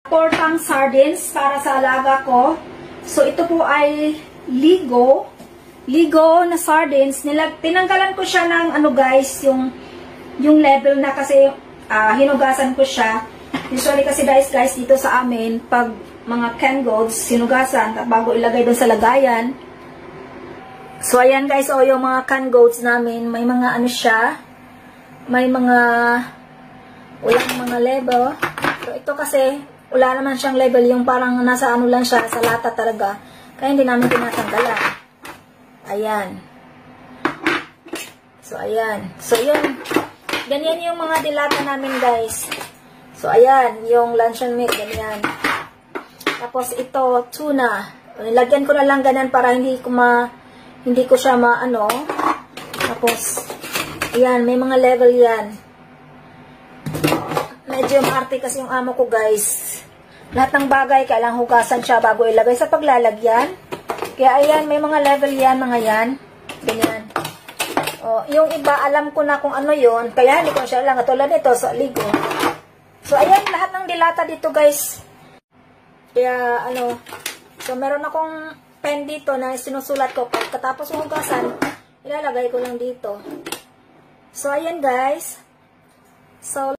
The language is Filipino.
Portang sardines para sa alaga ko. So, ito po ay Ligo na sardines. Tinanggalan ko siya ng ano guys, yung level na kasi hinugasan ko siya. Usually kasi guys, dito sa amin, pag mga canned goods, hinugasan bago ilagay doon sa lagayan. So, ayan guys, yung mga canned goods namin, may mga ano siya, may mga walang mga level. So, ito kasi, wala naman siyang level, yung parang nasa ano lang siya, sa lata talaga. Kaya hindi namin tinatanggalan. Ayan. So, ayan. So, yun. Ganyan yung mga dilata namin, guys. So, ayan. Yung luncheon meat, ganyan. Tapos, ito, tuna. Nilagyan ko na lang ganyan para hindi ko siya maano. Tapos, ayan. May mga level yan. Medyo maarte kasi yung amo ko, guys. Lahat ng bagay, kailangang hugasan siya bago ilagay sa paglalagyan. Kaya, ayan, may mga level yan, mga yan. Ganyan. O, yung iba, alam ko na kung ano yun. Kaya, hindi ko siya lang. Katulad nito, sa Ligo. So, ayan, lahat ng dilata dito, guys. Kaya, so, meron akong pen dito na sinusulat ko. Pagkatapos hugasan, ilalagay ko lang dito. So, ayan, guys. So,